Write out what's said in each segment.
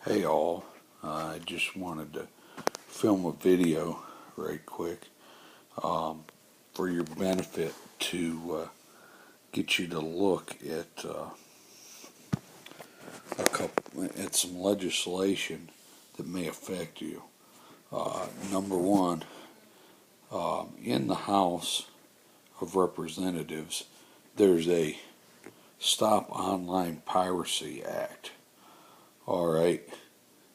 Hey all, I just wanted to film a video right quick for your benefit to get you to look at some legislation that may affect you. Number one, in the House of Representatives, there's a Stop Online Piracy Act. All right.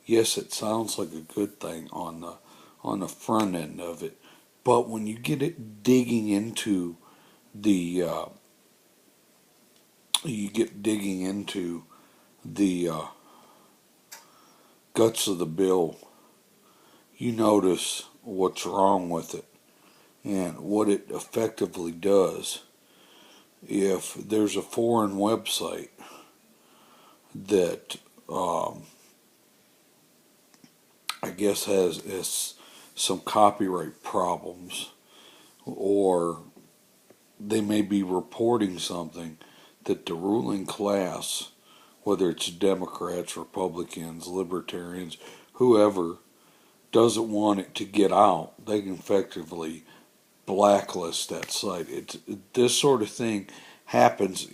Yes, it sounds like a good thing on the front end of it, but when you get it digging into the the guts of the bill, you notice what's wrong with it and what it effectively does. If there's a foreign website that I guess has some copyright problems, or they may be reporting something that the ruling class, whether it's Democrats, Republicans, Libertarians, whoever, doesn't want it to get out, they can effectively blacklist that site. This sort of thing happens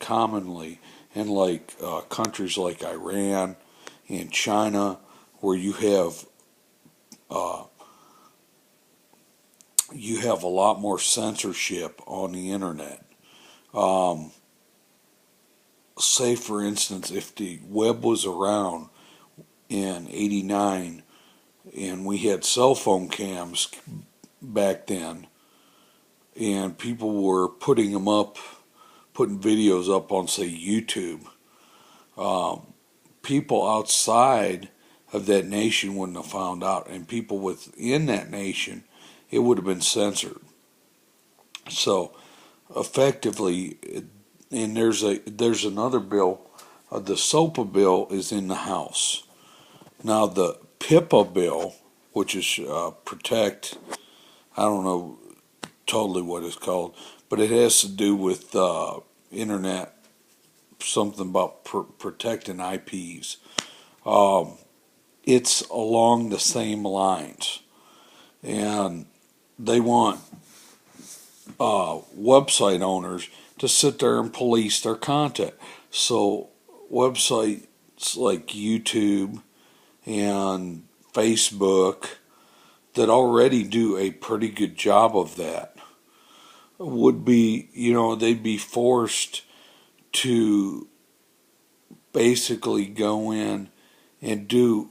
commonly in countries like Iran and China, where you have a lot more censorship on the internet. Say, for instance, if the web was around in '89 and we had cell phone cams back then, and people were putting videos up on, say, YouTube, people outside of that nation wouldn't have found out, and people within that nation, it would have been censored. So, effectively, and there's another bill. The SOPA bill is in the House. Now, the PIPA bill, which is protect, I don't know totally what it's called, but it has to do with internet, something about protecting IPs. It's along the same lines, and they want website owners to sit there and police their content. So websites like YouTube and Facebook that already do a pretty good job of that would be, they'd be forced to basically go in and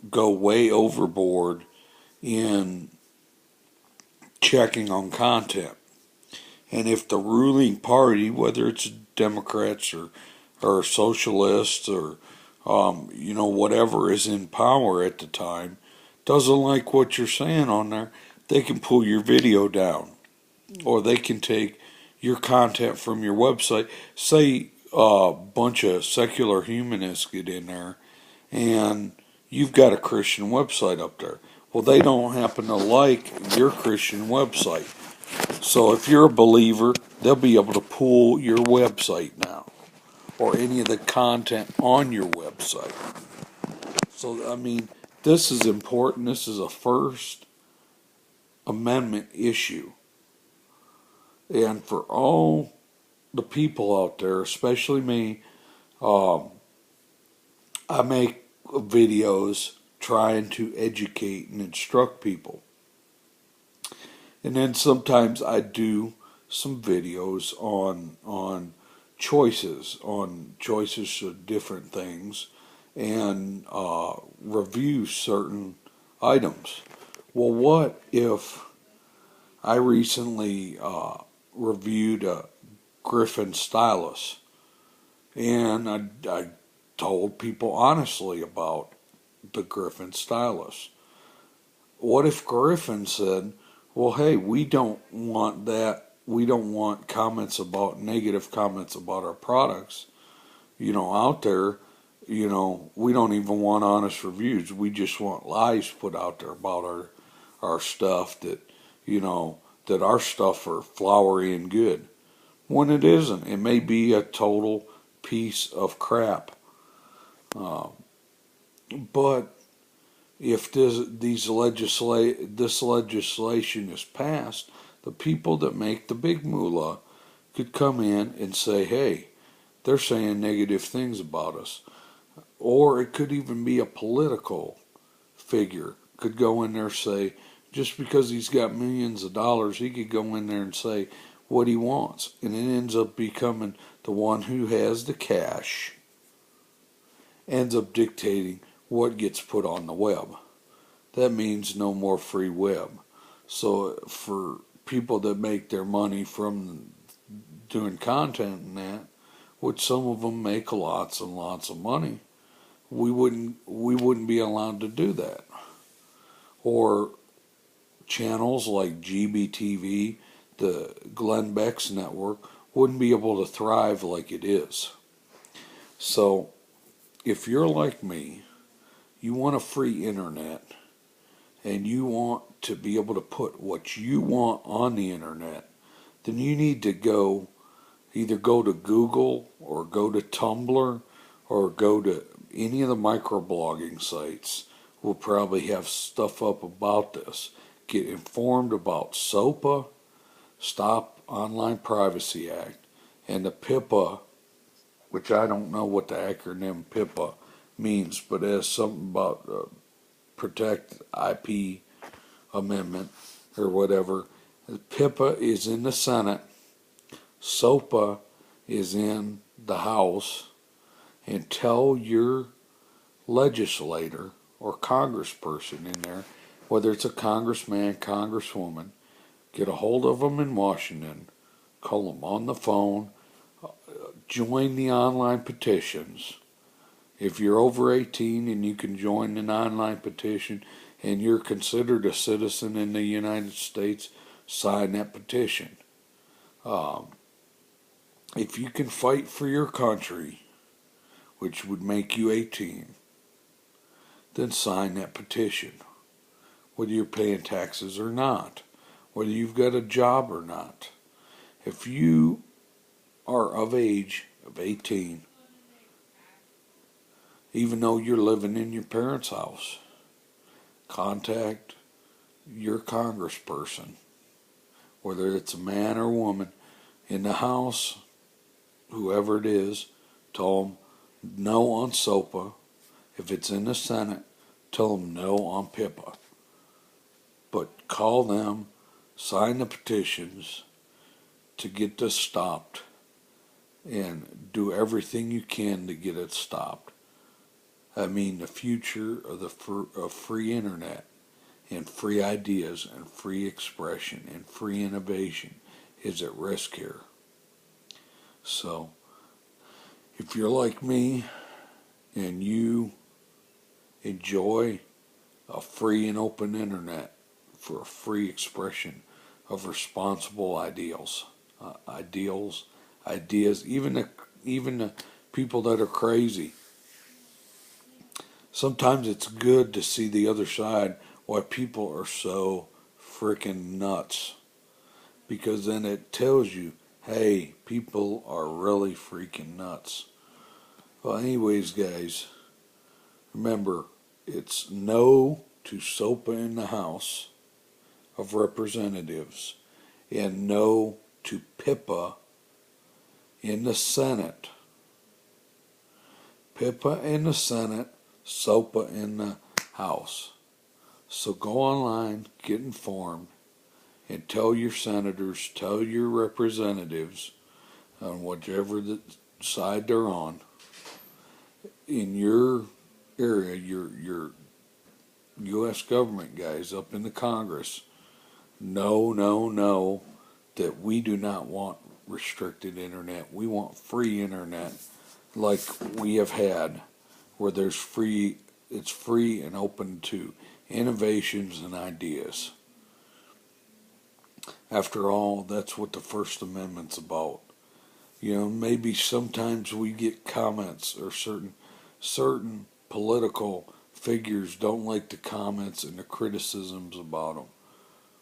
go way overboard in checking on content. And if the ruling party, whether it's Democrats or socialists or whatever is in power at the time, doesn't like what you're saying on there, they can pull your video down, or they can take your content from your website. Say a bunch of secular humanists get in there, and you've got a Christian website up there. Well, they don't happen to like your Christian website. So if you're a believer, they'll be able to pull your website now, or any of the content on your website. So, I mean, this is important. This is a First Amendment issue. And for all the people out there, especially me, I make videos trying to educate and instruct people. And then sometimes I do some videos on choices of different things, and review certain items. Well, what if I recently reviewed a Griffin stylus, and I told people honestly about the Griffin stylus. What if Griffin said, well, hey, we don't want that. We don't want negative comments about our products, out there. We don't even want honest reviews. We just want lies put out there about our stuff, that our stuff are flowery and good. When it isn't. It may be a total piece of crap. But if this legislation is passed, the people that make the big moolah could come in and say, hey, they're saying negative things about us. Or it could even be a political figure could go in there and say, just because he's got millions of dollars, he could go in there and say what he wants. And it ends up becoming the one who has the cash ends up dictating what gets put on the web. That means no more free web. So for people that make their money from doing content and that, which some of them make lots and lots of money, we wouldn't be allowed to do that. Or channels like GBTV, the Glenn Beck's network, wouldn't be able to thrive like it is. So if you're like me, you want a free internet, and you want to be able to put what you want on the internet, then you need to either go to Google or go to Tumblr or go to any of the microblogging sites. Will probably have stuff up about this. Get informed about SOPA, Stop Online Privacy Act, and the PIPA, which I don't know what the acronym PIPA means, but it has something about Protect IP Amendment or whatever. PIPA is in the Senate, SOPA is in the House, and tell your legislator or congressperson in there, whether it's a congressman, congresswoman, get a hold of them in Washington, call them on the phone, join the online petitions. If you're over 18 and you can join an online petition and you're considered a citizen in the United States, sign that petition. If you can fight for your country, which would make you 18, then sign that petition. Whether you're paying taxes or not, whether you've got a job or not. If you are of age of 18, even though you're living in your parents' house, contact your congressperson, whether it's a man or woman, in the House, whoever it is, tell them no on SOPA. If it's in the Senate, tell them no on PIPA. But call them, sign the petitions to get this stopped, and do everything you can to get it stopped. I mean, the future of free internet and free ideas and free expression and free innovation is at risk here. So, if you're like me and you enjoy a free and open internet for a free expression of responsible ideals, even the people that are crazy. Sometimes it's good to see the other side, why people are so freaking nuts, because then it tells you, hey, people are really freaking nuts. Well, anyways, guys, remember, it's no to SOPA in the House of Representatives and no to PIPA in the Senate. PIPA in the Senate, SOPA in the House. So go online, get informed, and tell your senators, tell your representatives on whichever side they're on in your area, your U.S. government guys up in the Congress, no, that we do not want restricted internet. We want free internet like we have had, where it's free and open to innovations and ideas. After all, that's what the First Amendment's about. You know, maybe sometimes we get comments, or certain political figures don't like the comments and the criticisms about them.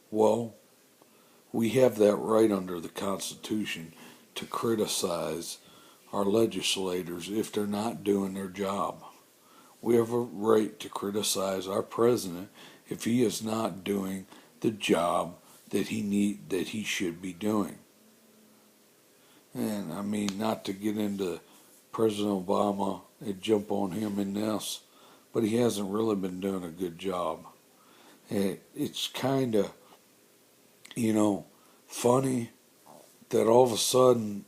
Well, we have that right under the Constitution to criticize our legislators if they're not doing their job. We have a right to criticize our president if he is not doing the job that he should be doing. And I mean, not to get into President Obama and jump on him in this, but he hasn't really been doing a good job. And it's kind of, funny that all of a sudden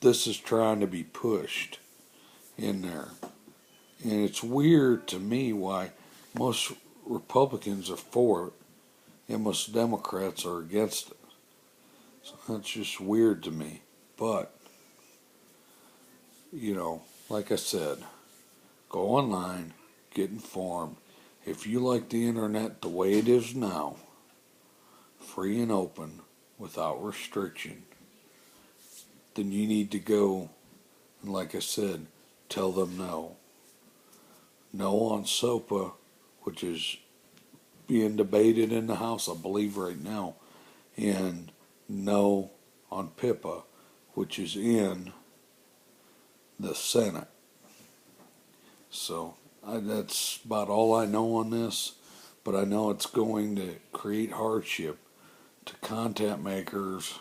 this is trying to be pushed in there. And it's weird to me why most Republicans are for it and most Democrats are against it. So that's just weird to me. But, like I said, go online, get informed. If you like the internet the way it is now, free and open, without restriction, then you need to go and, like I said, tell them no. No on SOPA, which is being debated in the House, I believe, right now, and no on PIPA, which is in the Senate. So that's about all I know on this, but I know it's going to create hardship to content makers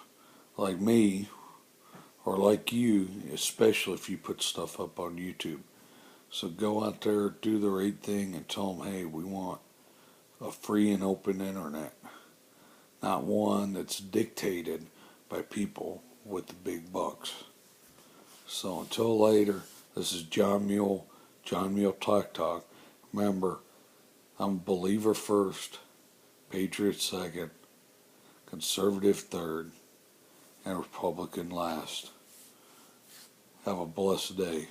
like me or like you, especially if you put stuff up on YouTube. So go out there, do the right thing, and tell them, hey, we want a free and open internet, not one that's dictated by people with the big bucks. So until later, this is John Mule Talk. Remember, I'm a believer first, patriot second, conservative third, and Republican last. Have a blessed day.